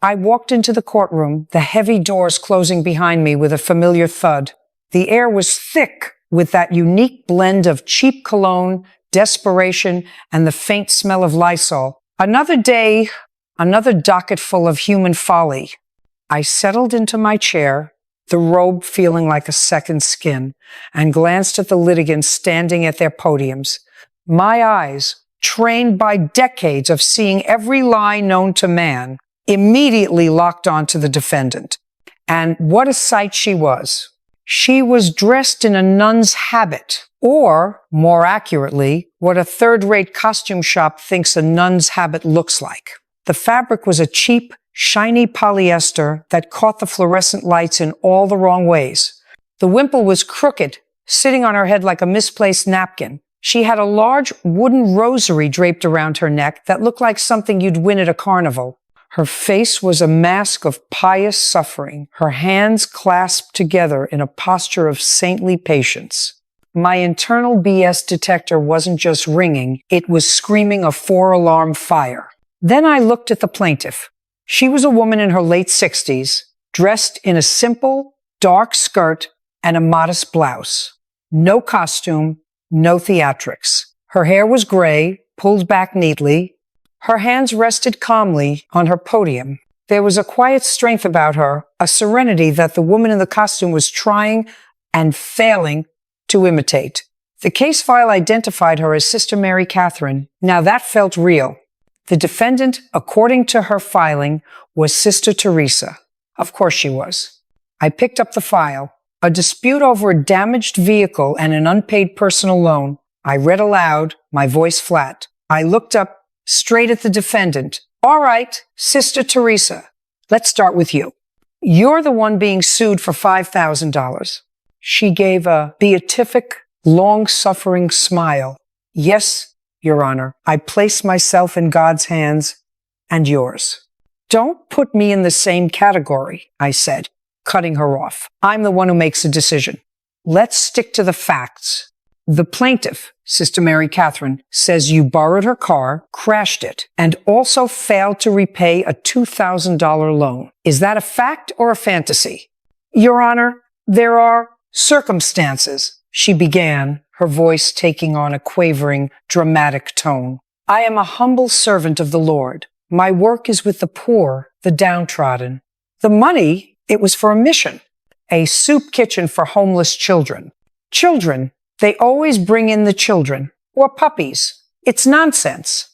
I walked into the courtroom, the heavy doors closing behind me with a familiar thud. The air was thick with that unique blend of cheap cologne, desperation, and the faint smell of Lysol. Another day, another docket full of human folly. I settled into my chair, the robe feeling like a second skin, and glanced at the litigants standing at their podiums. My eyes, trained by decades of seeing every lie known to man, immediately locked onto the defendant. And what a sight she was. She was dressed in a nun's habit, or, more accurately, what a third-rate costume shop thinks a nun's habit looks like. The fabric was a cheap, shiny polyester that caught the fluorescent lights in all the wrong ways. The wimple was crooked, sitting on her head like a misplaced napkin. She had a large wooden rosary draped around her neck that looked like something you'd win at a carnival. Her face was a mask of pious suffering, her hands clasped together in a posture of saintly patience. My internal BS detector wasn't just ringing, it was screaming a 4-alarm fire. Then I looked at the plaintiff. She was a woman in her late 60s, dressed in a simple, dark skirt and a modest blouse. No costume, no theatrics. Her hair was gray, pulled back neatly. Her hands rested calmly on her podium. There was a quiet strength about her, a serenity that the woman in the costume was trying and failing to imitate. The case file identified her as Sister Mary Catherine. Now that felt real. The defendant, according to her filing, was Sister Teresa. Of course she was. I picked up the file. A dispute over a damaged vehicle and an unpaid personal loan. I read aloud, my voice flat. I looked up straight at the defendant. All right, Sister Teresa, let's start with you. You're the one being sued for $5,000. She gave a beatific, long-suffering smile. Yes, Your Honor, I place myself in God's hands and yours. Don't put me in the same category, I said, cutting her off. I'm the one who makes the decision. Let's stick to the facts. The plaintiff, Sister Mary Catherine, says you borrowed her car, crashed it, and also failed to repay a $2,000 loan. Is that a fact or a fantasy? Your Honor, there are circumstances, she began, her voice taking on a quavering, dramatic tone. I am a humble servant of the Lord. My work is with the poor, the downtrodden. The money, it was for a mission, a soup kitchen for homeless children. Children, they always bring in the children, or puppies. It's nonsense.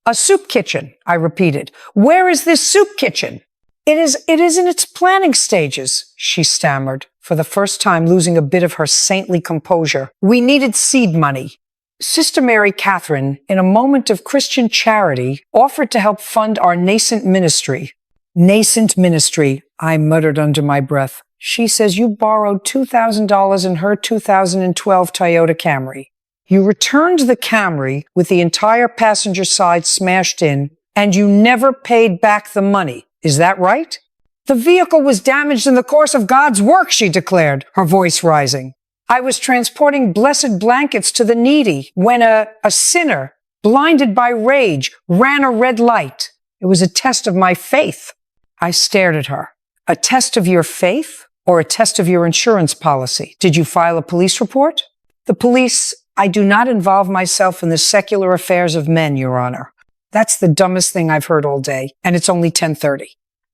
A soup kitchen, I repeated. Where is this soup kitchen? It is in its planning stages, she stammered, for the first time losing a bit of her saintly composure. We needed seed money. Sister Mary Catherine, in a moment of Christian charity, offered to help fund our nascent ministry. Nascent ministry, I muttered under my breath. She says you borrowed $2,000 in her 2012 Toyota Camry. You returned the Camry with the entire passenger side smashed in, and you never paid back the money. Is that right? The vehicle was damaged in the course of God's work, she declared, her voice rising. I was transporting blessed blankets to the needy when a sinner, blinded by rage, ran a red light. It was a test of my faith. I stared at her. A test of your faith or a test of your insurance policy? Did you file a police report? The police, I do not involve myself in the secular affairs of men, Your Honor. That's the dumbest thing I've heard all day, and it's only 10:30.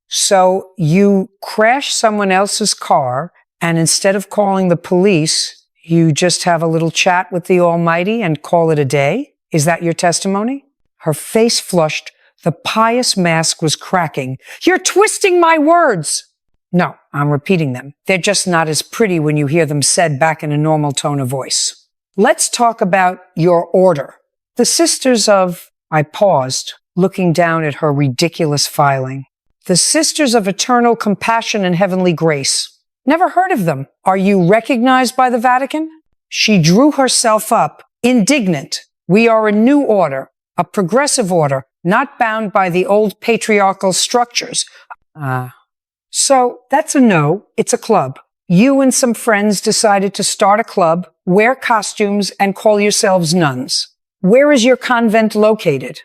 So you crash someone else's car, and instead of calling the police, you just have a little chat with the Almighty and call it a day? Is that your testimony? Her face flushed. The pious mask was cracking. You're twisting my words. No, I'm repeating them. They're just not as pretty when you hear them said back in a normal tone of voice. Let's talk about your order. The Sisters of... I paused, looking down at her ridiculous filing. The Sisters of Eternal Compassion and Heavenly Grace. Never heard of them. Are you recognized by the Vatican? She drew herself up, indignant. We are a new order, a progressive order, not bound by the old patriarchal structures. So that's a no. It's a club. You and some friends decided to start a club, wear costumes, and call yourselves nuns. Where is your convent located?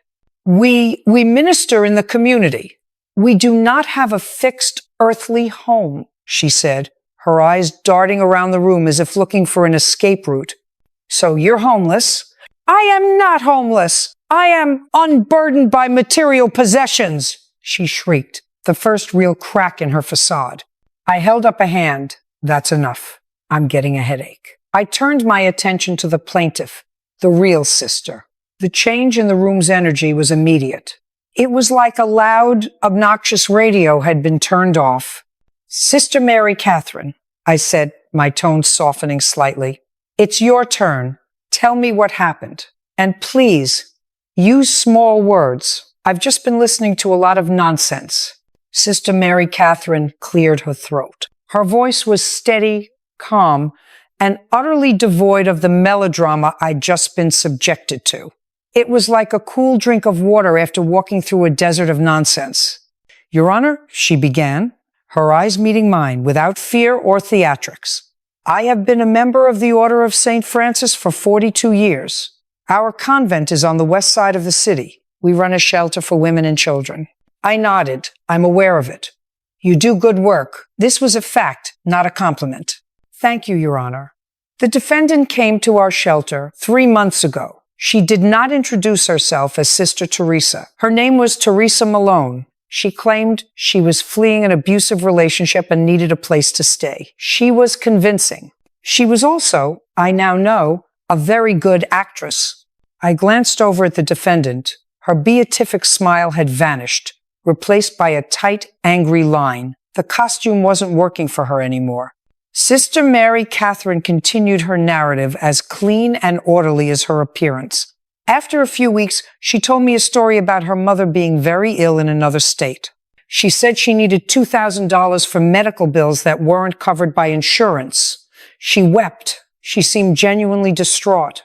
We minister in the community. We do not have a fixed earthly home, she said, her eyes darting around the room as if looking for an escape route. So you're homeless. I am not homeless. I am unburdened by material possessions, she shrieked, the first real crack in her facade. I held up a hand. That's enough. I'm getting a headache. I turned my attention to the plaintiff, the real sister. The change in the room's energy was immediate. It was like a loud, obnoxious radio had been turned off. Sister Mary Catherine, I said, my tone softening slightly. It's your turn. Tell me what happened. And please, use small words. I've just been listening to a lot of nonsense. Sister Mary Catherine cleared her throat. Her voice was steady, calm, and utterly devoid of the melodrama I'd just been subjected to. It was like a cool drink of water after walking through a desert of nonsense. Your Honor, she began, her eyes meeting mine without fear or theatrics. I have been a member of the Order of St. Francis for 42 years. Our convent is on the west side of the city. We run a shelter for women and children. I nodded. I'm aware of it. You do good work. This was a fact, not a compliment. Thank you, Your Honor. The defendant came to our shelter 3 months ago. She did not introduce herself as Sister Teresa. Her name was Teresa Malone. She claimed she was fleeing an abusive relationship and needed a place to stay. She was convincing. She was also, I now know, a very good actress. I glanced over at the defendant. Her beatific smile had vanished, replaced by a tight, angry line. The costume wasn't working for her anymore. Sister Mary Catherine continued her narrative as clean and orderly as her appearance. After a few weeks, she told me a story about her mother being very ill in another state. She said she needed $2,000 for medical bills that weren't covered by insurance. She wept. She seemed genuinely distraught.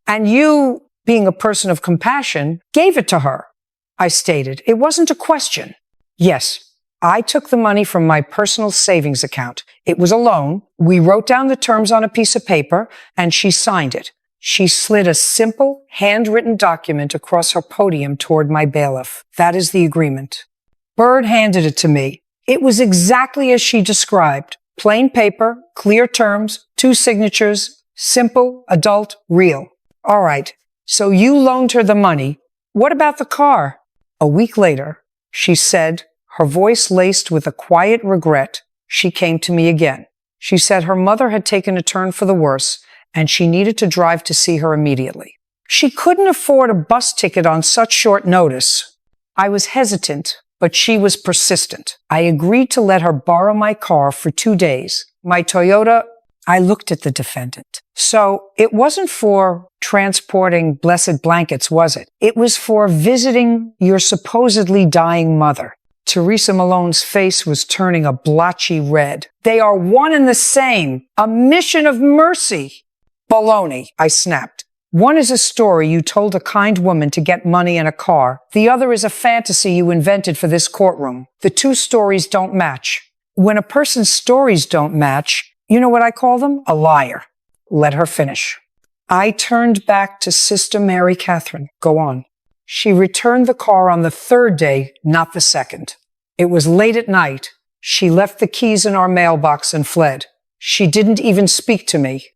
And you, being a person of compassion, gave it to her. I stated. It wasn't a question. Yes. I took the money from my personal savings account. It was a loan. We wrote down the terms on a piece of paper, and she signed it. She slid a simple, handwritten document across her podium toward my bailiff. That is the agreement. Bird handed it to me. It was exactly as she described. Plain paper, clear terms, 2 signatures, simple, adult, real. All right, so you loaned her the money. What about the car? A week later, she said, her voice laced with a quiet regret, she came to me again. She said her mother had taken a turn for the worse, and she needed to drive to see her immediately. She couldn't afford a bus ticket on such short notice. I was hesitant, but she was persistent. I agreed to let her borrow my car for 2 days. My Toyota, I looked at the defendant. So it wasn't for transporting blessed blankets, was it? It was for visiting your supposedly dying mother. Teresa Malone's face was turning a blotchy red. They are one and the same. A mission of mercy. Baloney, I snapped. One is a story you told a kind woman to get money and a car. The other is a fantasy you invented for this courtroom. The 2 stories don't match. When a person's stories don't match, you know what I call them? A liar. Let her finish. I turned back to Sister Mary Catherine. Go on. She returned the car on the 3rd day, not the 2nd. It was late at night. She left the keys in our mailbox and fled. She didn't even speak to me.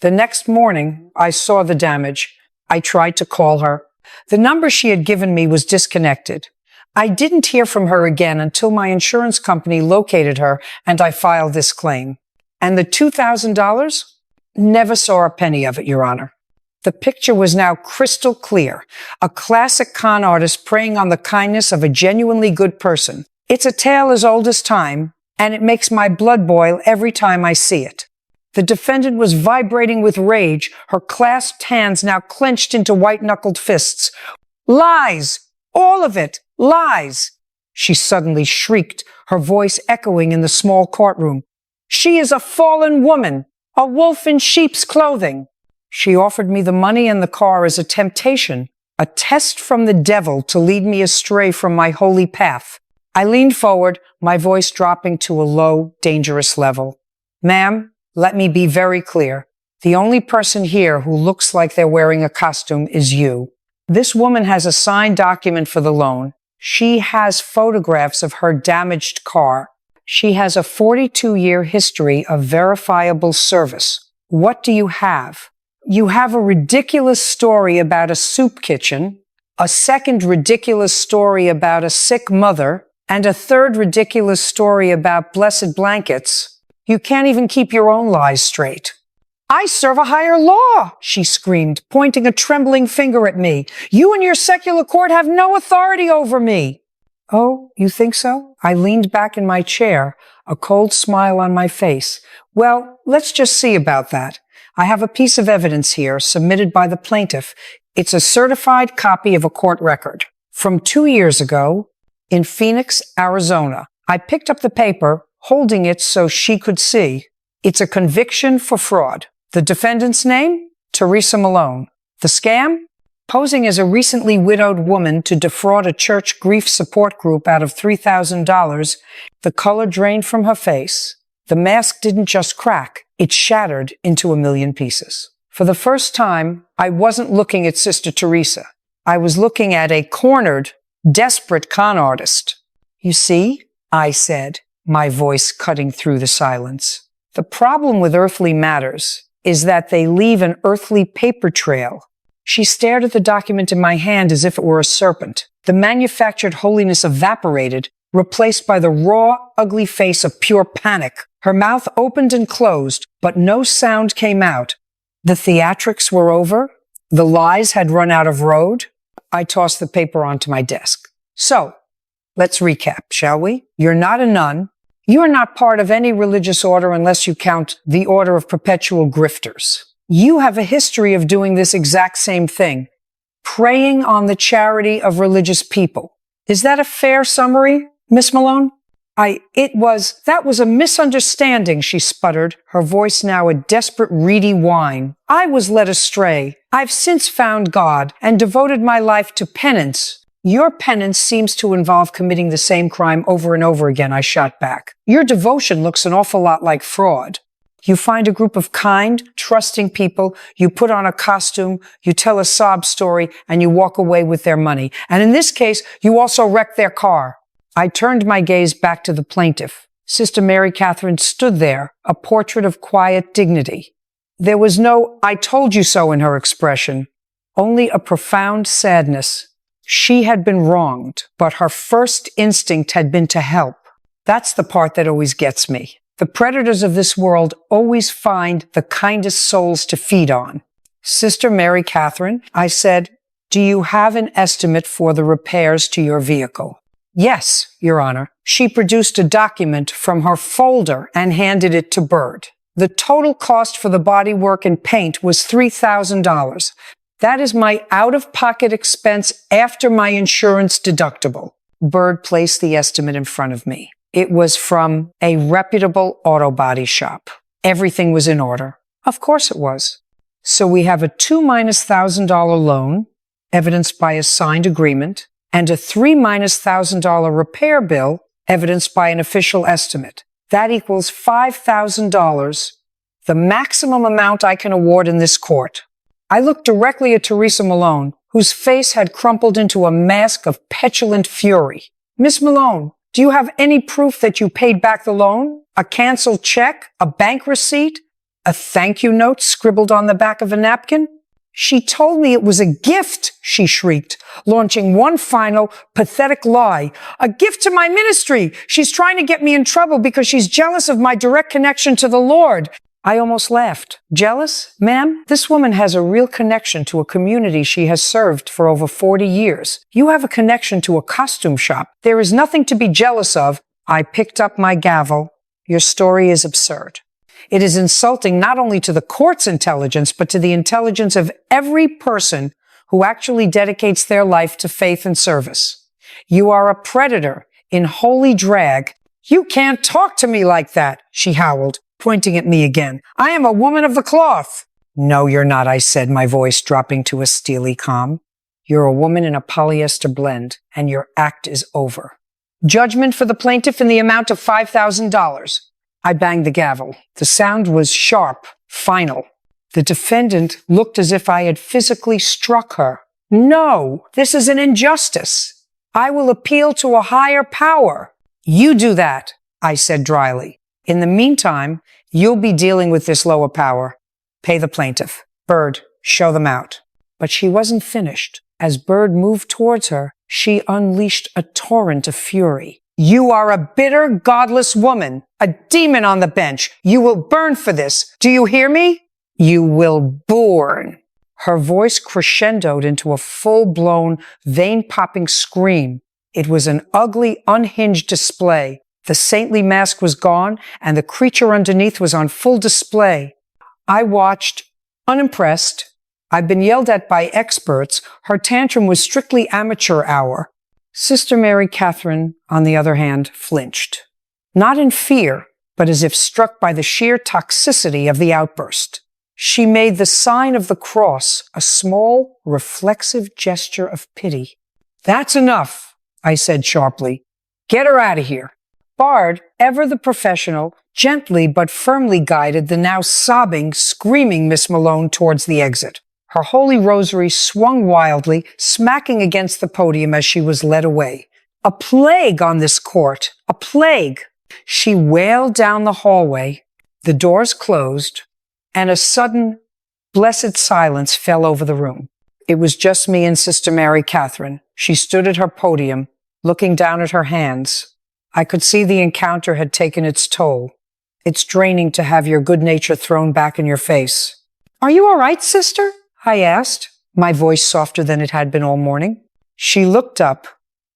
The next morning, I saw the damage. I tried to call her. The number she had given me was disconnected. I didn't hear from her again until my insurance company located her and I filed this claim. And the $2,000? Never saw a penny of it, Your Honor. The picture was now crystal clear. A classic con artist preying on the kindness of a genuinely good person. It's a tale as old as time, and it makes my blood boil every time I see it. The defendant was vibrating with rage, her clasped hands now clenched into white-knuckled fists. Lies! All of it! Lies! She suddenly shrieked, her voice echoing in the small courtroom. She is a fallen woman, a wolf in sheep's clothing. She offered me the money and the car as a temptation, a test from the devil to lead me astray from my holy path. I leaned forward, my voice dropping to a low, dangerous level. Ma'am, let me be very clear. The only person here who looks like they're wearing a costume is you. This woman has a signed document for the loan. She has photographs of her damaged car. She has a 42-year history of verifiable service. What do you have? You have a ridiculous story about a soup kitchen, a second ridiculous story about a sick mother, and a third ridiculous story about blessed blankets. You can't even keep your own lies straight. I serve a higher law, she screamed, pointing a trembling finger at me. You and your secular court have no authority over me. Oh, you think so? I leaned back in my chair, a cold smile on my face. Well, let's just see about that. I have a piece of evidence here submitted by the plaintiff. It's a certified copy of a court record from 2 years ago in Phoenix, Arizona. I picked up the paper, holding it so she could see. It's a conviction for fraud. The defendant's name? Teresa Malone. The scam? Posing as a recently widowed woman to defraud a church grief support group out of $3,000, the color drained from her face. The mask didn't just crack, it shattered into a million pieces. For the first time, I wasn't looking at Sister Teresa. I was looking at a cornered, desperate con artist. You see, I said, my voice cutting through the silence. The problem with earthly matters is that they leave an earthly paper trail. She stared at the document in my hand as if it were a serpent. The manufactured holiness evaporated, replaced by the raw, ugly face of pure panic. Her mouth opened and closed, but no sound came out. The theatrics were over. The lies had run out of road. I tossed the paper onto my desk. So, let's recap, shall we? You're not a nun. You are not part of any religious order unless you count the Order of Perpetual Grifters. You have a history of doing this exact same thing, preying on the charity of religious people. Is that a fair summary, Miss Malone? That was a misunderstanding, she sputtered, her voice now a desperate, reedy whine. I was led astray. I've since found God and devoted my life to penance. Your penance seems to involve committing the same crime over and over again, I shot back. Your devotion looks an awful lot like fraud. You find a group of kind, trusting people, you put on a costume, you tell a sob story, and you walk away with their money. And in this case, you also wreck their car. I turned my gaze back to the plaintiff. Sister Mary Catherine stood there, a portrait of quiet dignity. There was no "I told you so" in her expression, only a profound sadness. She had been wronged, but her first instinct had been to help. That's the part that always gets me. The predators of this world always find the kindest souls to feed on. Sister Mary Catherine, I said, do you have an estimate for the repairs to your vehicle? Yes, Your Honor. She produced a document from her folder and handed it to Bird. The total cost for the bodywork and paint was $3,000. That is my out-of-pocket expense after my insurance deductible. Bird placed the estimate in front of me. It was from a reputable auto body shop. Everything was in order. Of course it was. So we have a $2,000 loan, evidenced by a signed agreement, and a $3,000 repair bill, evidenced by an official estimate. That equals $5,000, the maximum amount I can award in this court. I looked directly at Teresa Malone, whose face had crumpled into a mask of petulant fury. Miss Malone, do you have any proof that you paid back the loan? A canceled check? A bank receipt? A thank you note scribbled on the back of a napkin? She told me it was a gift, she shrieked, launching one final, pathetic lie. A gift to my ministry. She's trying to get me in trouble because she's jealous of my direct connection to the Lord. I almost laughed. Jealous? Ma'am, this woman has a real connection to a community she has served for over 40 years. You have a connection to a costume shop. There is nothing to be jealous of. I picked up my gavel. Your story is absurd. It is insulting not only to the court's intelligence, but to the intelligence of every person who actually dedicates their life to faith and service. You are a predator in holy drag. You can't talk to me like that, she howled, pointing at me again. I am a woman of the cloth. No, you're not, I said, my voice dropping to a steely calm. You're a woman in a polyester blend, and your act is over. Judgment for the plaintiff in the amount of $5,000. I banged the gavel. The sound was sharp, final. The defendant looked as if I had physically struck her. No, this is an injustice. I will appeal to a higher power. You do that, I said dryly. In the meantime, you'll be dealing with this lower power. Pay the plaintiff. Bird, show them out. But she wasn't finished. As Bird moved towards her, she unleashed a torrent of fury. You are a bitter, godless woman, a demon on the bench. You will burn for this. Do you hear me? You will burn. Her voice crescendoed into a full-blown, vein-popping scream. It was an ugly, unhinged display. The saintly mask was gone, and the creature underneath was on full display. I watched, unimpressed. I've been yelled at by experts. Her tantrum was strictly amateur hour. Sister Mary Catherine, on the other hand, flinched. Not in fear, but as if struck by the sheer toxicity of the outburst. She made the sign of the cross, a small, reflexive gesture of pity. That's enough, I said sharply. Get her out of here. Bard, ever the professional, gently but firmly guided the now sobbing, screaming Miss Malone towards the exit. Her holy rosary swung wildly, smacking against the podium as she was led away. A plague on this court! A plague! She wailed down the hallway. The doors closed, and a sudden, blessed silence fell over the room. It was just me and Sister Mary Catherine. She stood at her podium, looking down at her hands. I could see the encounter had taken its toll. It's draining to have your good nature thrown back in your face. Are you all right, sister? I asked, my voice softer than it had been all morning. She looked up,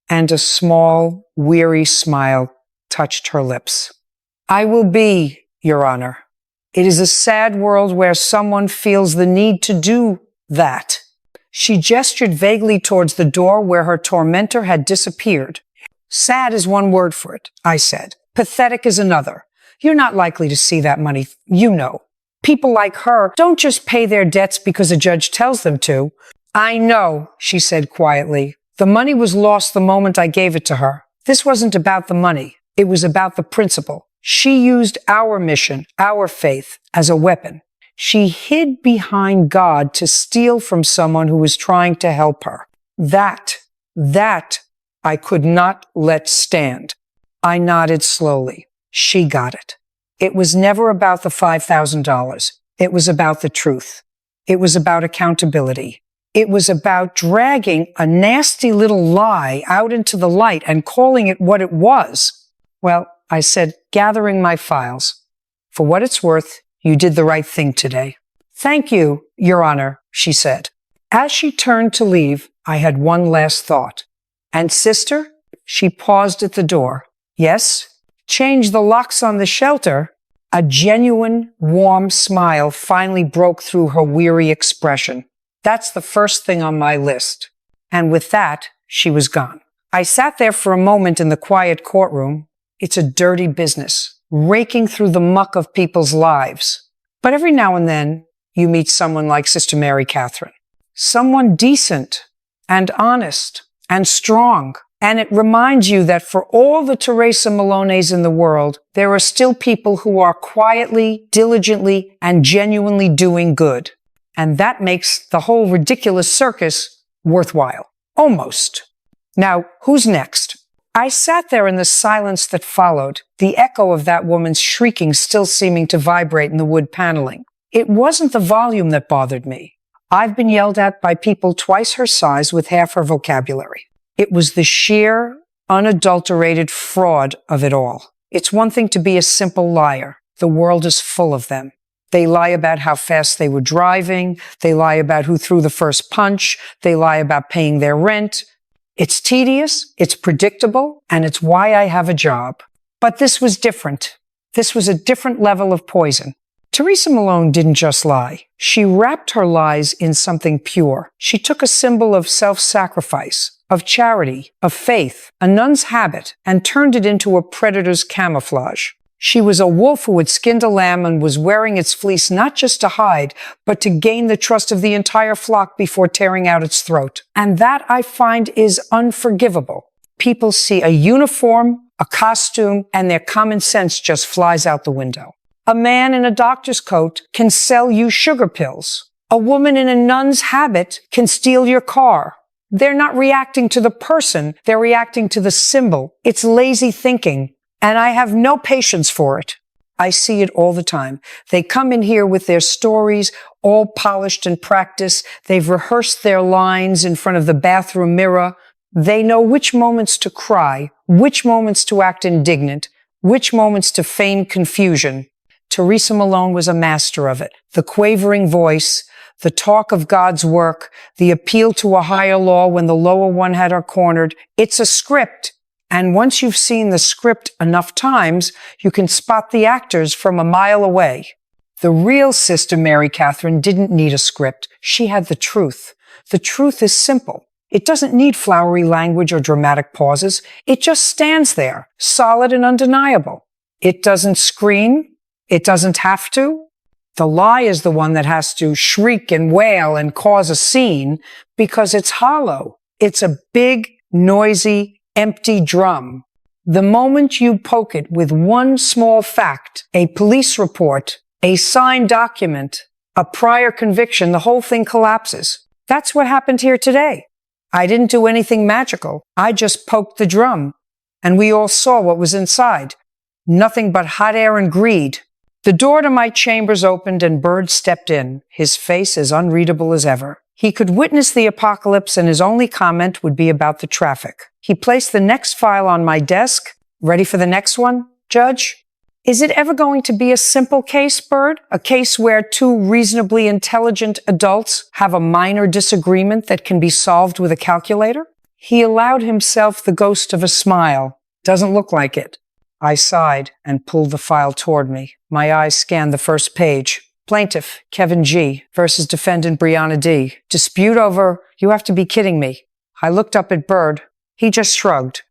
and a small, weary smile touched her lips. I will be, Your Honor. It is a sad world where someone feels the need to do that. She gestured vaguely towards the door where her tormentor had disappeared. Sad is one word for it, I said. Pathetic is another. You're not likely to see that money, you know. People like her don't just pay their debts because a judge tells them to. I know, she said quietly. The money was lost the moment I gave it to her. This wasn't about the money. It was about the principle. She used our mission, our faith, as a weapon. She hid behind God to steal from someone who was trying to help her. That I could not let stand. I nodded slowly. She got it. It was never about the $5,000. It was about the truth. It was about accountability. It was about dragging a nasty little lie out into the light and calling it what it was. Well, I said, gathering my files. For what it's worth, you did the right thing today. Thank you, Your Honor, she said. As she turned to leave, I had one last thought. And sister? She paused at the door. Yes? Change the locks on the shelter. A genuine, warm smile finally broke through her weary expression. That's the first thing on my list. And with that, she was gone. I sat there for a moment in the quiet courtroom. It's a dirty business, raking through the muck of people's lives. But every now and then, you meet someone like Sister Mary Catherine. Someone decent and honest and strong. And it reminds you that for all the Teresa Malones in the world, there are still people who are quietly, diligently, and genuinely doing good. And that makes the whole ridiculous circus worthwhile. Almost. Now, who's next? I sat there in the silence that followed, the echo of that woman's shrieking still seeming to vibrate in the wood paneling. It wasn't the volume that bothered me. I've been yelled at by people twice her size with half her vocabulary. It was the sheer, unadulterated fraud of it all. It's one thing to be a simple liar. The world is full of them. They lie about how fast they were driving. They lie about who threw the first punch. They lie about paying their rent. It's tedious, it's predictable, and it's why I have a job. But this was different. This was a different level of poison. Teresa Malone didn't just lie. She wrapped her lies in something pure. She took a symbol of self-sacrifice, of charity, of faith, a nun's habit, and turned it into a predator's camouflage. She was a wolf who had skinned a lamb and was wearing its fleece not just to hide, but to gain the trust of the entire flock before tearing out its throat. And that, I find, is unforgivable. People see a uniform, a costume, and their common sense just flies out the window. A man in a doctor's coat can sell you sugar pills. A woman in a nun's habit can steal your car. They're not reacting to the person. They're reacting to the symbol. It's lazy thinking, and I have no patience for it. I see it all the time. They come in here with their stories, all polished and practiced. They've rehearsed their lines in front of the bathroom mirror. They know which moments to cry, which moments to act indignant, which moments to feign confusion. Teresa Malone was a master of it. The quavering voice, the talk of God's work, the appeal to a higher law when the lower one had her cornered. It's a script. And once you've seen the script enough times, you can spot the actors from a mile away. The real Sister Mary Catherine didn't need a script. She had the truth. The truth is simple. It doesn't need flowery language or dramatic pauses. It just stands there, solid and undeniable. It doesn't scream. It doesn't have to. The lie is the one that has to shriek and wail and cause a scene because it's hollow. It's a big, noisy, empty drum. The moment you poke it with one small fact, a police report, a signed document, a prior conviction, the whole thing collapses. That's what happened here today. I didn't do anything magical. I just poked the drum, and we all saw what was inside. Nothing but hot air and greed. The door to my chambers opened and Bird stepped in, his face as unreadable as ever. He could witness the apocalypse and his only comment would be about the traffic. He placed the next file on my desk. Ready for the next one, Judge? Is it ever going to be a simple case, Bird? A case where two reasonably intelligent adults have a minor disagreement that can be solved with a calculator? He allowed himself the ghost of a smile. Doesn't look like it. I sighed and pulled the file toward me. My eyes scanned the first page. Plaintiff, Kevin G. versus defendant Brianna D. Dispute over, you have to be kidding me. I looked up at Bird. He just shrugged.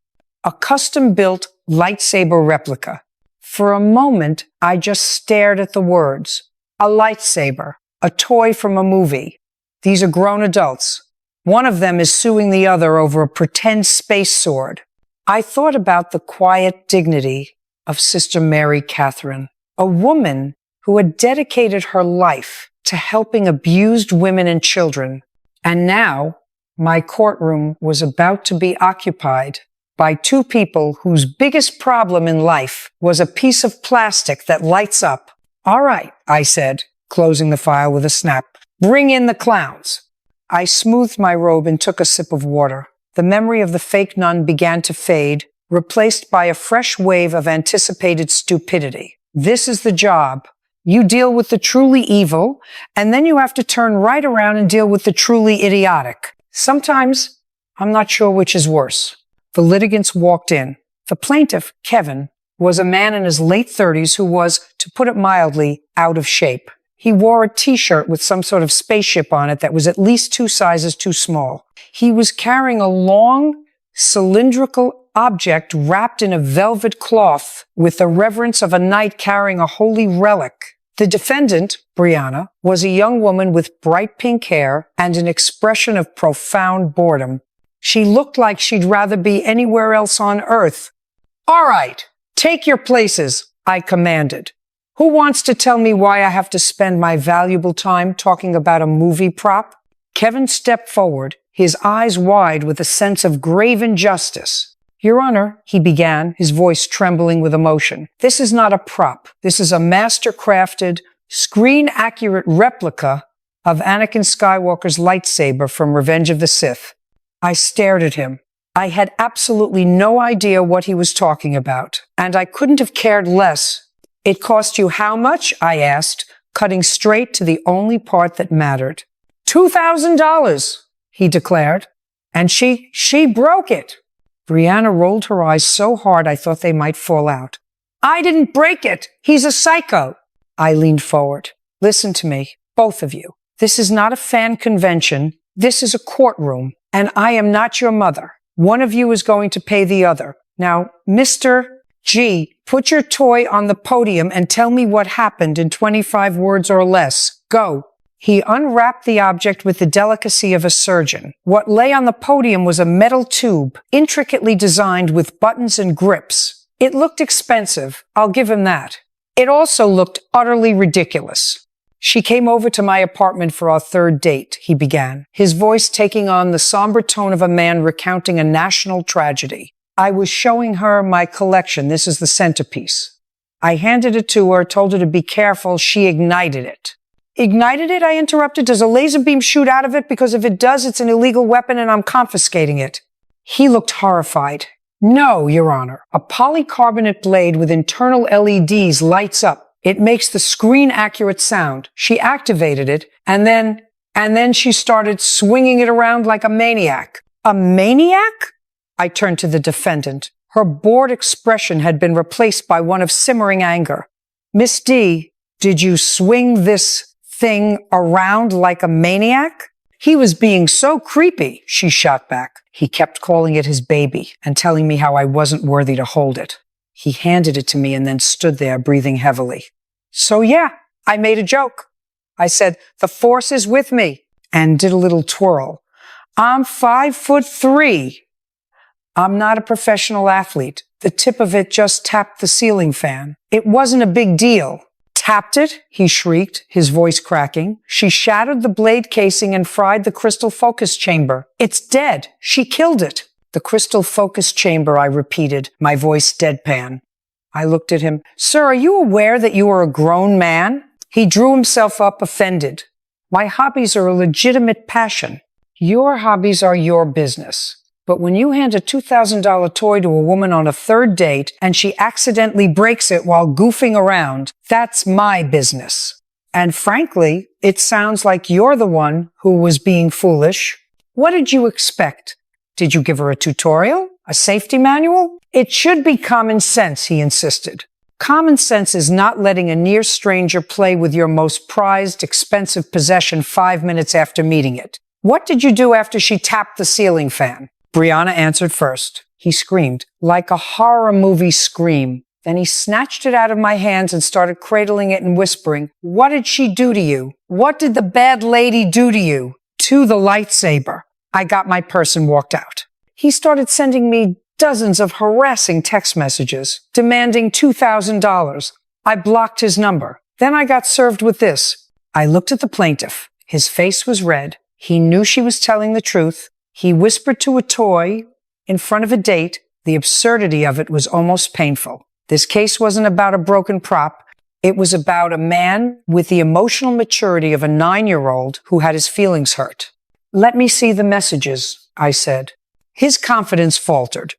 A custom-built lightsaber replica. For a moment, I just stared at the words. A lightsaber. A toy from a movie. These are grown adults. One of them is suing the other over a pretend space sword. I thought about the quiet dignity of Sister Mary Catherine, a woman who had dedicated her life to helping abused women and children. And now, my courtroom was about to be occupied by two people whose biggest problem in life was a piece of plastic that lights up. All right, I said, closing the file with a snap. Bring in the clowns. I smoothed my robe and took a sip of water. The memory of the fake nun began to fade, replaced by a fresh wave of anticipated stupidity. This is the job. You deal with the truly evil, and then you have to turn right around and deal with the truly idiotic. Sometimes, I'm not sure which is worse. The litigants walked in. The plaintiff, Kevin, was a man in his late 30s who was, to put it mildly, out of shape. He wore a t-shirt with some sort of spaceship on it that was at least 2 sizes too small. He was carrying a long, cylindrical object wrapped in a velvet cloth with the reverence of a knight carrying a holy relic. The defendant, Brianna, was a young woman with bright pink hair and an expression of profound boredom. She looked like she'd rather be anywhere else on earth. All right, take your places, I commanded. Who wants to tell me why I have to spend my valuable time talking about a movie prop? Kevin stepped forward, his eyes wide with a sense of grave injustice. Your Honor, he began, his voice trembling with emotion. This is not a prop. This is a master-crafted, screen-accurate replica of Anakin Skywalker's lightsaber from Revenge of the Sith. I stared at him. I had absolutely no idea what he was talking about, and I couldn't have cared less. It cost you how much? I asked, cutting straight to the only part that mattered. $2,000, he declared. And she broke it. Brianna rolled her eyes so hard I thought they might fall out. I didn't break it. He's a psycho. I leaned forward. Listen to me, both of you. This is not a fan convention. This is a courtroom, and I am not your mother. One of you is going to pay the other. Now, Mr. G, put your toy on the podium and tell me what happened in 25 words or less. Go. He unwrapped the object with the delicacy of a surgeon. What lay on the podium was a metal tube, intricately designed with buttons and grips. It looked expensive, I'll give him that. It also looked utterly ridiculous. She came over to my apartment for our third date, he began, his voice taking on the somber tone of a man recounting a national tragedy. I was showing her my collection. This is the centerpiece. I handed it to her, told her to be careful. She ignited it. Ignited it? I interrupted. Does a laser beam shoot out of it? Because if it does, it's an illegal weapon and I'm confiscating it. He looked horrified. No, Your Honor. A polycarbonate blade with internal LEDs lights up. It makes the screen-accurate sound. She activated it, and then she started swinging it around like a maniac. A maniac? I turned to the defendant. Her bored expression had been replaced by one of simmering anger. Miss D, did you swing this thing around like a maniac? He was being so creepy, she shot back. He kept calling it his baby and telling me how I wasn't worthy to hold it. He handed it to me and then stood there breathing heavily. So yeah, I made a joke. I said, the force is with me, and did a little twirl. I'm 5'3". I'm not a professional athlete. The tip of it just tapped the ceiling fan. It wasn't a big deal. Tapped it? He shrieked, his voice cracking. She shattered the blade casing and fried the crystal focus chamber. It's dead. She killed it. The crystal focus chamber, I repeated, my voice deadpan. I looked at him. Sir, are you aware that you are a grown man? He drew himself up, offended. My hobbies are a legitimate passion. Your hobbies are your business. But when you hand a $2,000 toy to a woman on a third date and she accidentally breaks it while goofing around, that's my business. And frankly, it sounds like you're the one who was being foolish. What did you expect? Did you give her a tutorial? A safety manual? It should be common sense, he insisted. Common sense is not letting a near stranger play with your most prized, expensive possession 5 minutes after meeting it. What did you do after she tapped the ceiling fan? Brianna answered first. He screamed, like a horror movie scream. Then he snatched it out of my hands and started cradling it and whispering, what did she do to you? What did the bad lady do to you? To the lightsaber. I got my purse and walked out. He started sending me dozens of harassing text messages, demanding $2,000. I blocked his number. Then I got served with this. I looked at the plaintiff. His face was red. He knew she was telling the truth. He whispered to a toy in front of a date. The absurdity of it was almost painful. This case wasn't about a broken prop. It was about a man with the emotional maturity of a 9-year-old who had his feelings hurt. Let me see the messages, I said. His confidence faltered.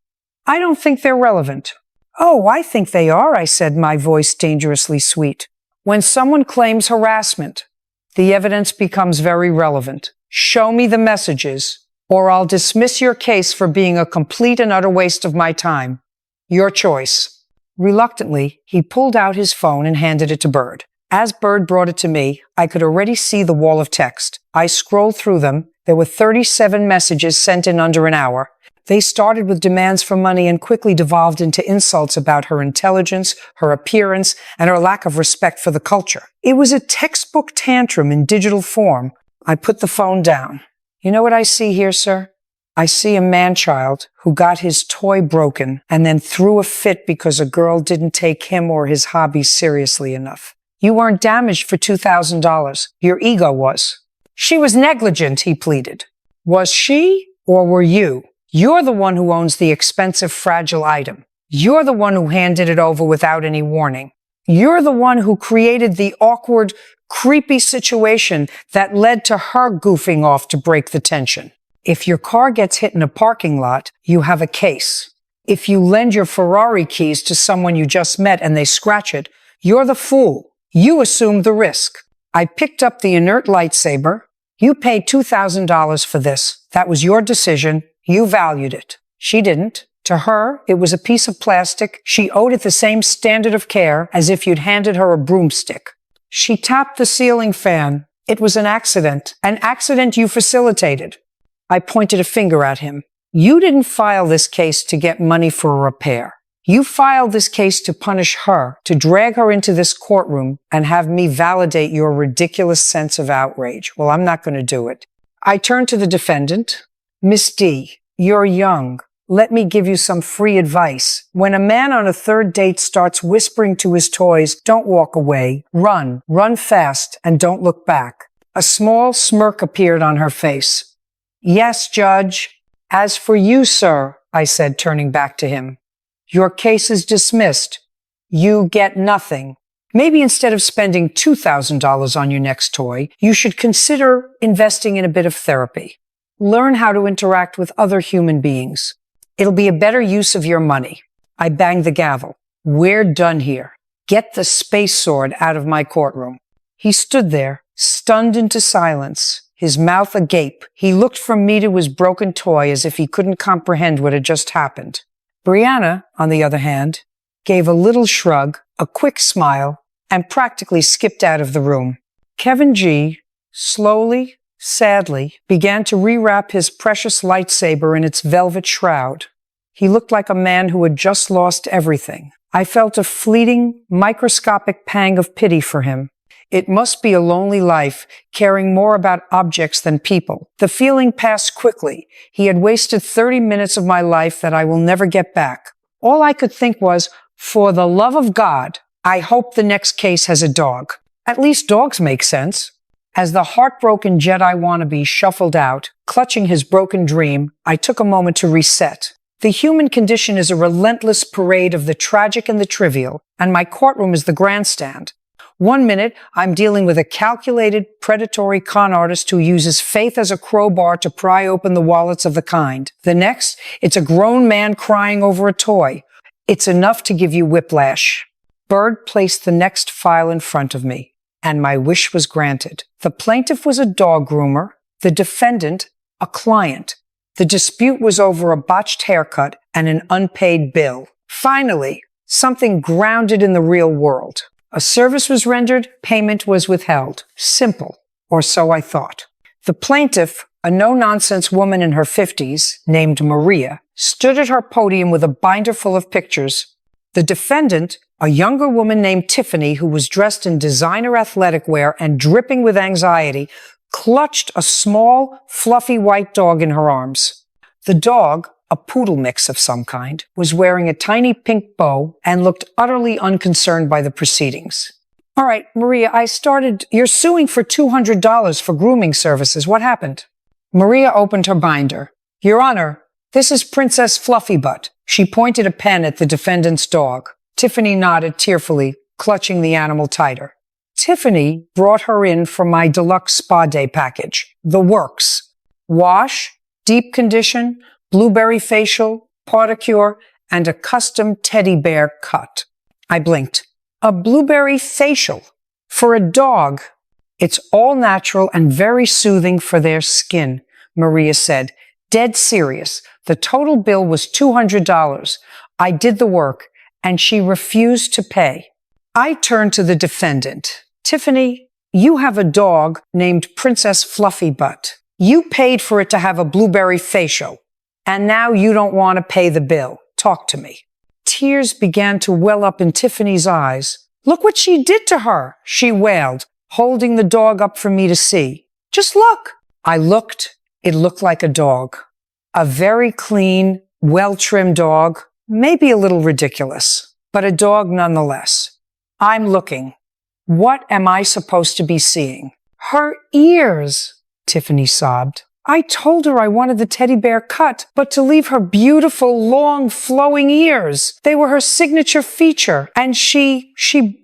I don't think they're relevant. Oh, I think they are, I said, my voice dangerously sweet. When someone claims harassment, the evidence becomes very relevant. Show me the messages, or I'll dismiss your case for being a complete and utter waste of my time. Your choice. Reluctantly, he pulled out his phone and handed it to Bird. As Bird brought it to me, I could already see the wall of text. I scrolled through them. There were 37 messages sent in under an hour. They started with demands for money and quickly devolved into insults about her intelligence, her appearance, and her lack of respect for the culture. It was a textbook tantrum in digital form. I put the phone down. You know what I see here, sir? I see a man-child who got his toy broken and then threw a fit because a girl didn't take him or his hobbies seriously enough. You weren't damaged for $2,000. Your ego was. She was negligent, he pleaded. Was she or were you? You're the one who owns the expensive, fragile item. You're the one who handed it over without any warning. You're the one who created the awkward, creepy situation that led to her goofing off to break the tension. If your car gets hit in a parking lot, you have a case. If you lend your Ferrari keys to someone you just met and they scratch it, you're the fool. You assumed the risk. I picked up the inert lightsaber. You paid $2,000 for this. That was your decision. You valued it. She didn't. To her, it was a piece of plastic. She owed it the same standard of care as if you'd handed her a broomstick. She tapped the ceiling fan. It was an accident you facilitated. I pointed a finger at him. You didn't file this case to get money for a repair. You filed this case to punish her, to drag her into this courtroom and have me validate your ridiculous sense of outrage. Well, I'm not going to do it. I turned to the defendant. Miss D, you're young. let me give you some free advice. When a man on a third date starts whispering to his toys, don't walk away, run fast, and don't look back. A small smirk appeared on her face. Yes, Judge. As for you, sir, I said, turning back to him, your case is dismissed. You get nothing. Maybe instead of spending $2,000 on your next toy, you should consider investing in a bit of therapy. Learn how to interact with other human beings. It'll be a better use of your money. I banged the gavel. We're done here. Get the space sword out of my courtroom. He stood there, stunned into silence, his mouth agape. He looked from me to his broken toy as if he couldn't comprehend what had just happened. Brianna, on the other hand, gave a little shrug, a quick smile, and practically skipped out of the room. Kevin G, slowly, sadly, began to rewrap his precious lightsaber in its velvet shroud. He looked like a man who had just lost everything. I felt a fleeting, microscopic pang of pity for him. It must be a lonely life, caring more about objects than people. The feeling passed quickly. He had wasted 30 minutes of my life that I will never get back. All I could think was, for the love of God, I hope the next case has a dog. At least dogs make sense. As the heartbroken Jedi wannabe shuffled out, clutching his broken dream, I took a moment to reset. The human condition is a relentless parade of the tragic and the trivial, and my courtroom is the grandstand. 1 minute, I'm dealing with a calculated, predatory con artist who uses faith as a crowbar to pry open the wallets of the kind. The next, it's a grown man crying over a toy. It's enough to give you whiplash. Bird placed the next file in front of me, and my wish was granted. The plaintiff was a dog groomer, the defendant, a client. The dispute was over a botched haircut and an unpaid bill. Finally, something grounded in the real world. A service was rendered, payment was withheld. Simple, or so I thought. The plaintiff, a no-nonsense woman in her 50s, named Maria, stood at her podium with a binder full of pictures. The defendant, a younger woman named Tiffany, who was dressed in designer athletic wear and dripping with anxiety, clutched a small, fluffy white dog in her arms. The dog, a poodle mix of some kind, was wearing a tiny pink bow and looked utterly unconcerned by the proceedings. All right, Maria, you're suing for $200 for grooming services. What happened? Maria opened her binder. Your Honor, this is Princess Fluffybutt. She pointed a pen at the defendant's dog. Tiffany nodded tearfully, clutching the animal tighter. Tiffany brought her in for my deluxe spa day package. The works. Wash, deep condition, blueberry facial, pedicure, and a custom teddy bear cut. I blinked. A blueberry facial. For a dog. It's all natural and very soothing for their skin, Maria said. Dead serious. The total bill was $200. I did the work, and she refused to pay. I turned to the defendant. Tiffany, you have a dog named Princess Fluffybutt. You paid for it to have a blueberry facial, and now you don't want to pay the bill. Talk to me. Tears began to well up in Tiffany's eyes. Look what she did to her, she wailed, holding the dog up for me to see. Just look. I looked. It looked like a dog. A very clean, well-trimmed dog, maybe a little ridiculous, but a dog nonetheless. I'm looking. What am I supposed to be seeing? Her ears, Tiffany sobbed. I told her I wanted the teddy bear cut, but to leave her beautiful, long, flowing ears. They were her signature feature, and she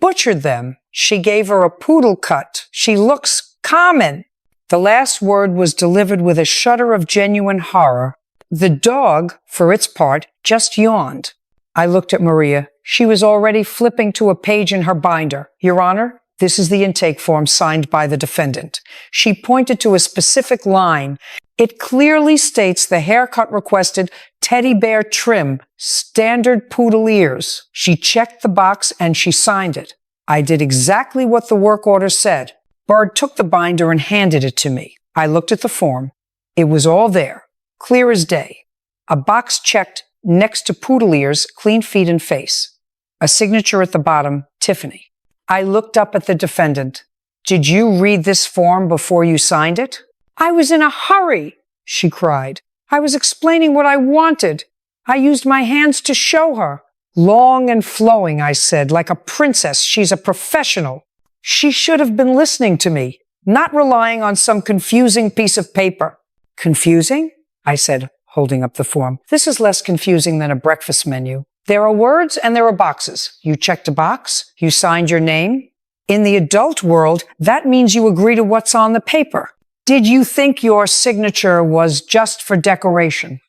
butchered them. She gave her a poodle cut. She looks common. The last word was delivered with a shudder of genuine horror. The dog, for its part, just yawned. I looked at Maria. She was already flipping to a page in her binder. Your Honor, this is the intake form signed by the defendant. She pointed to a specific line. It clearly states the haircut requested teddy bear trim, standard poodle ears. She checked the box and she signed it. I did exactly what the work order said. Bird took the binder and handed it to me. I looked at the form. It was all there, clear as day. A box checked next to poodle ears, clean feet and face. A signature at the bottom, Tiffany. I looked up at the defendant. Did you read this form before you signed it? I was in a hurry, she cried. I was explaining what I wanted. I used my hands to show her. Long and flowing, I said, like a princess. She's a professional. She should have been listening to me, not relying on some confusing piece of paper. Confusing? I said, holding up the form. This is less confusing than a breakfast menu. There are words and there are boxes. You checked a box. You signed your name. In the adult world, that means you agree to what's on the paper. Did you think your signature was just for decoration?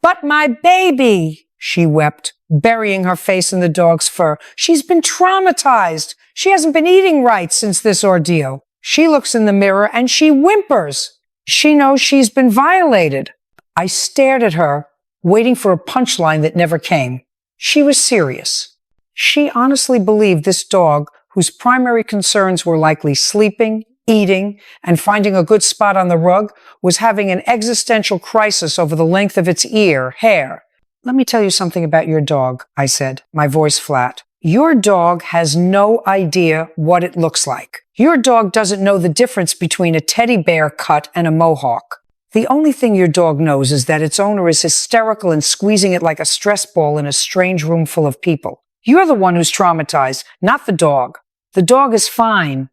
But my baby, she wept, burying her face in the dog's fur. She's been traumatized. She hasn't been eating right since this ordeal. She looks in the mirror and she whimpers. She knows she's been violated. I stared at her, waiting for a punchline that never came. She was serious. She honestly believed this dog, whose primary concerns were likely sleeping, eating, and finding a good spot on the rug, was having an existential crisis over the length of its hair. Let me tell you something about your dog, I said, my voice flat. Your dog has no idea what it looks like. Your dog doesn't know the difference between a teddy bear cut and a mohawk. The only thing your dog knows is that its owner is hysterical and squeezing it like a stress ball in a strange room full of people. You're the one who's traumatized, not the dog. The dog is fine.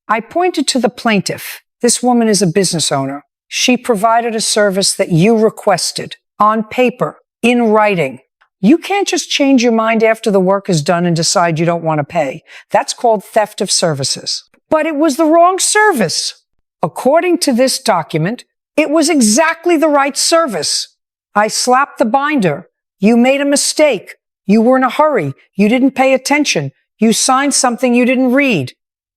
I pointed to the plaintiff. This woman is a business owner. She provided a service that you requested, on paper, in writing. You can't just change your mind after the work is done and decide you don't want to pay. That's called theft of services. But it was the wrong service. According to this document, it was exactly the right service. I slapped the binder. You made a mistake. You were in a hurry. You didn't pay attention. You signed something you didn't read.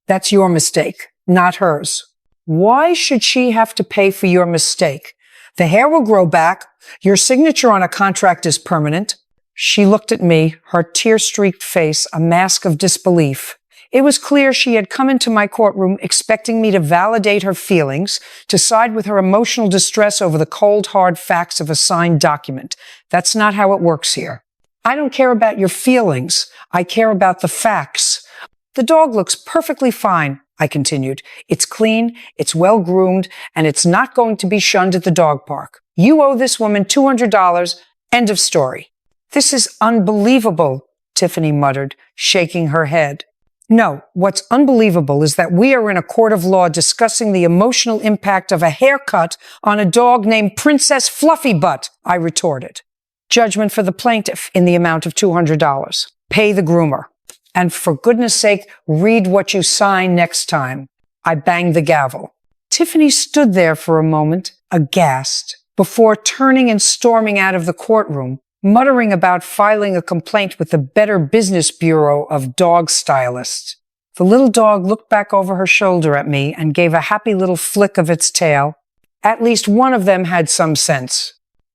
That's your mistake, not hers. Why should she have to pay for your mistake? The hair will grow back. Your signature on a contract is permanent. She looked at me, her tear-streaked face a mask of disbelief. It was clear she had come into my courtroom expecting me to validate her feelings, to side with her emotional distress over the cold, hard facts of a signed document. That's not how it works here. I don't care about your feelings. I care about the facts. The dog looks perfectly fine, I continued. It's clean, it's well-groomed, and it's not going to be shunned at the dog park. You owe this woman $200. End of story. This is unbelievable, Tiffany muttered, shaking her head. No, what's unbelievable is that we are in a court of law discussing the emotional impact of a haircut on a dog named Princess Fluffy Butt, I retorted. Judgment for the plaintiff in the amount of $200. Pay the groomer. And for goodness sake, read what you sign next time. I banged the gavel. Tiffany stood there for a moment, aghast, before turning and storming out of the courtroom, muttering about filing a complaint with the Better Business Bureau of dog stylists. The little dog looked back over her shoulder at me and gave a happy little flick of its tail. At least one of them had some sense.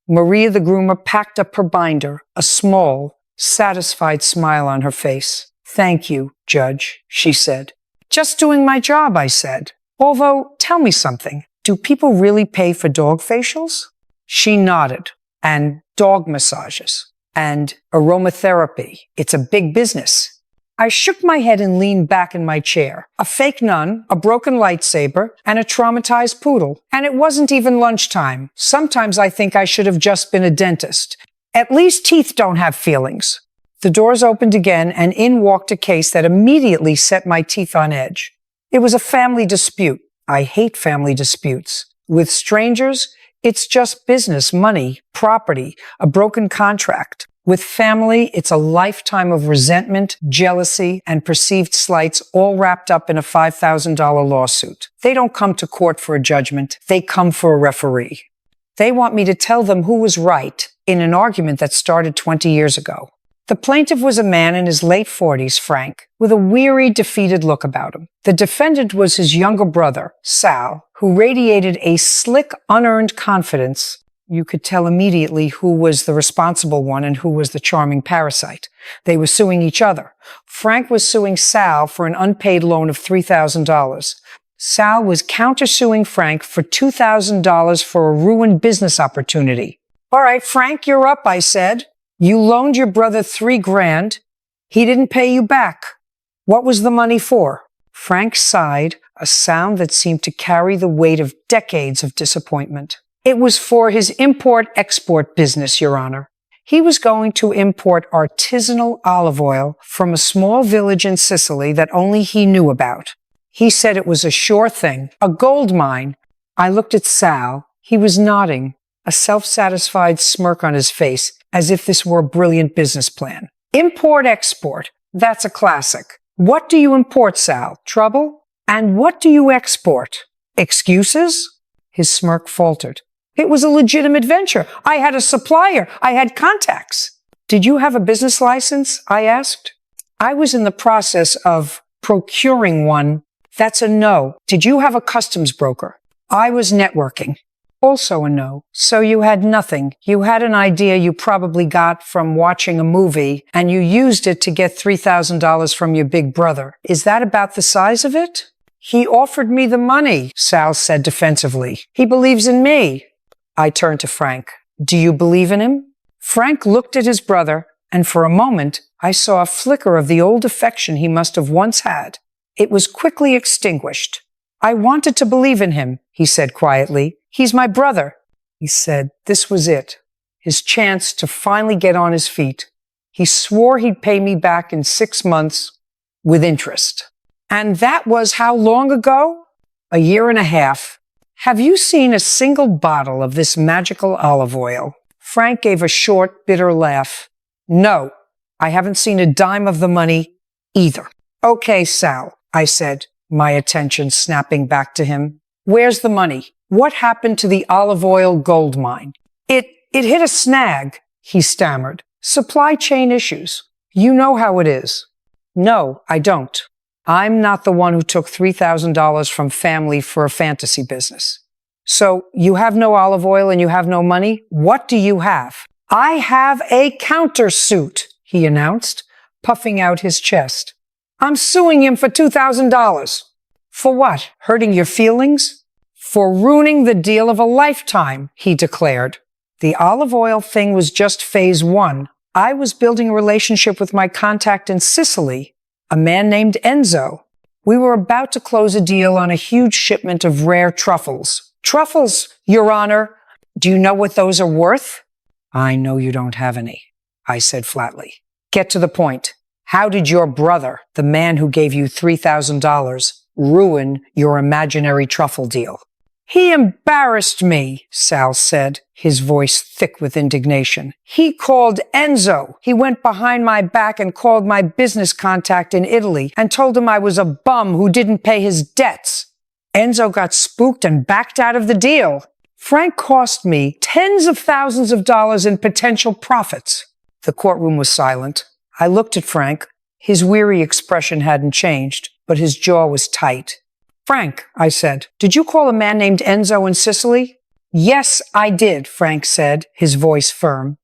Maria the groomer packed up her binder, a small, satisfied smile on her face. Thank you, Judge, she said. Just doing my job, I said. Although, tell me something. Do people really pay for dog facials? She nodded. And dog massages. And aromatherapy. It's a big business. I shook my head and leaned back in my chair. A fake nun, a broken lightsaber, and a traumatized poodle. And it wasn't even lunchtime. Sometimes I think I should have just been a dentist. At least teeth don't have feelings. The doors opened again, and in walked a case that immediately set my teeth on edge. It was a family dispute. I hate family disputes. With strangers, it's just business, money, property, a broken contract. With family, it's a lifetime of resentment, jealousy, and perceived slights all wrapped up in a $5,000 lawsuit. They don't come to court for a judgment. They come for a referee. They want me to tell them who was right in an argument that started 20 years ago. The plaintiff was a man in his late 40s, Frank, with a weary, defeated look about him. The defendant was his younger brother, Sal, who radiated a slick, unearned confidence. You could tell immediately who was the responsible one and who was the charming parasite. They were suing each other. Frank was suing Sal for an unpaid loan of $3,000. Sal was countersuing Frank for $2,000 for a ruined business opportunity. All right, Frank, you're up, I said. You loaned your brother $3,000. He didn't pay you back. What was the money for? Frank sighed, a sound that seemed to carry the weight of decades of disappointment. It was for his import-export business, Your Honor. He was going to import artisanal olive oil from a small village in Sicily that only he knew about. He said it was a sure thing, a gold mine. I looked at Sal. He was nodding, a self-satisfied smirk on his face, as if this were a brilliant business plan. Import-export, that's a classic. What do you import, Sal? Trouble? And what do you export? Excuses? His smirk faltered. It was a legitimate venture. I had a supplier. I had contacts. Did you have a business license? I asked. I was in the process of procuring one. That's a no. Did you have a customs broker? I was networking. Also a no. So you had nothing. You had an idea you probably got from watching a movie, and you used it to get $3,000 from your big brother. Is that about the size of it? He offered me the money, Sal said defensively. He believes in me. I turned to Frank. Do you believe in him? Frank looked at his brother, and for a moment, I saw a flicker of the old affection he must have once had. It was quickly extinguished. I wanted to believe in him, he said quietly. He's my brother. He said this was it, his chance to finally get on his feet. He swore he'd pay me back in 6 months with interest. And that was how long ago? A year and a half. Have you seen a single bottle of this magical olive oil? Frank gave a short, bitter laugh. No, I haven't seen a dime of the money either. Okay, Sal, I said, my attention snapping back to him. Where's the money? What happened to the olive oil gold mine? It hit a snag, he stammered. Supply chain issues. You know how it is. No, I don't. I'm not the one who took $3,000 from family for a fantasy business. So you have no olive oil and you have no money? What do you have? I have a countersuit, he announced, puffing out his chest. I'm suing him for $2,000. For what? Hurting your feelings? For ruining the deal of a lifetime, he declared. The olive oil thing was just phase 1. I was building a relationship with my contact in Sicily, a man named Enzo. We were about to close a deal on a huge shipment of rare truffles. Truffles, Your Honor. Do you know what those are worth? I know you don't have any, I said flatly. Get to the point. How did your brother, the man who gave you $3,000, ruin your imaginary truffle deal? He embarrassed me, Sal said, his voice thick with indignation. He called Enzo. He went behind my back and called my business contact in Italy and told him I was a bum who didn't pay his debts. Enzo got spooked and backed out of the deal. Frank cost me tens of thousands of dollars in potential profits. The courtroom was silent. I looked at Frank. His weary expression hadn't changed, but his jaw was tight. Frank, I said, did you call a man named Enzo in Sicily? Yes, I did, Frank said, his voice firm.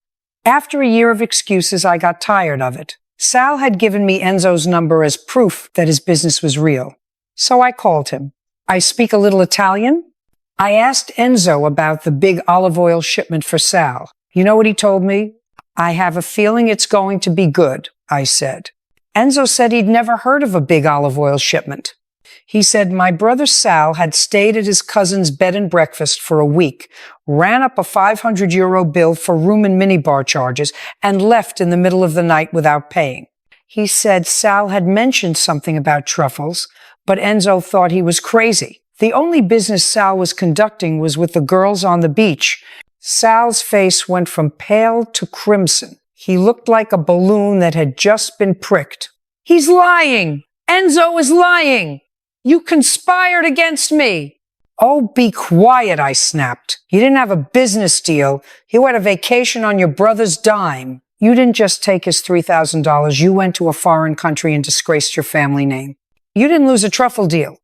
After a year of excuses, I got tired of it. Sal had given me Enzo's number as proof that his business was real. So I called him. I speak a little Italian. I asked Enzo about the big olive oil shipment for Sal. You know what he told me? I have a feeling it's going to be good, I said. Enzo said he'd never heard of a big olive oil shipment. He said, my brother Sal had stayed at his cousin's bed and breakfast for a week, ran up a €500 bill for room and minibar charges, and left in the middle of the night without paying. He said Sal had mentioned something about truffles, but Enzo thought he was crazy. The only business Sal was conducting was with the girls on the beach. Sal's face went from pale to crimson. He looked like a balloon that had just been pricked. He's lying! Enzo is lying! You conspired against me! Oh, be quiet, I snapped. You didn't have a business deal. You had a vacation on your brother's dime. You didn't just take his $3,000. You went to a foreign country and disgraced your family name. You didn't lose a truffle deal.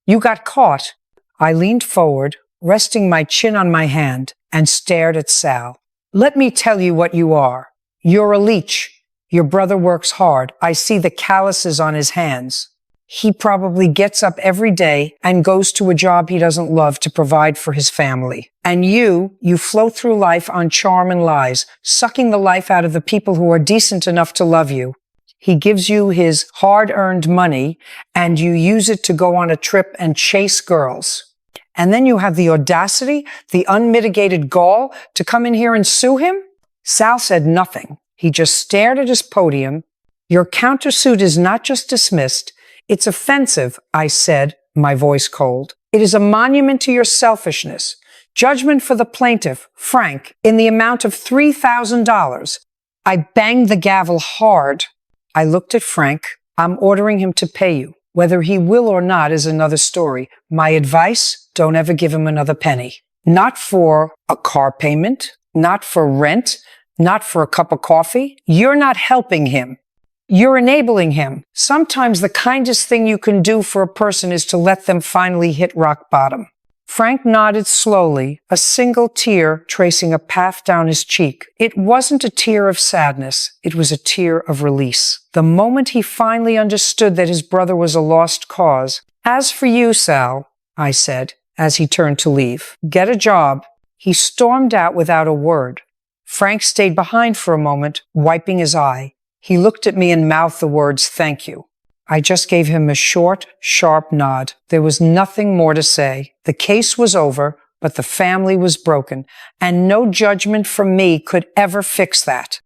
You got caught. I leaned forward, resting my chin on my hand, and stared at Sal. Let me tell you what you are. You're a leech. Your brother works hard. I see the calluses on his hands. He probably gets up every day and goes to a job he doesn't love to provide for his family. And you float through life on charm and lies, sucking the life out of the people who are decent enough to love you. He gives you his hard-earned money, and you use it to go on a trip and chase girls. And then you have the audacity, the unmitigated gall, to come in here and sue him? Sal said nothing. He just stared at his podium. Your countersuit is not just dismissed, it's offensive, I said, my voice cold. It is a monument to your selfishness. Judgment for the plaintiff, Frank, in the amount of $3,000. I banged the gavel hard. I looked at Frank. I'm ordering him to pay you. Whether he will or not is another story. My advice, don't ever give him another penny. Not for a car payment, not for rent, not for a cup of coffee. You're not helping him. You're enabling him. Sometimes the kindest thing you can do for a person is to let them finally hit rock bottom. Frank nodded slowly, a single tear tracing a path down his cheek. It wasn't a tear of sadness. It was a tear of release. The moment he finally understood that his brother was a lost cause. As for you, Sal, I said, as he turned to leave, get a job. He stormed out without a word. Frank stayed behind for a moment, wiping his eye. He looked at me and mouthed the words, thank you. I just gave him a short, sharp nod. There was nothing more to say. The case was over, but the family was broken, and no judgment from me could ever fix that.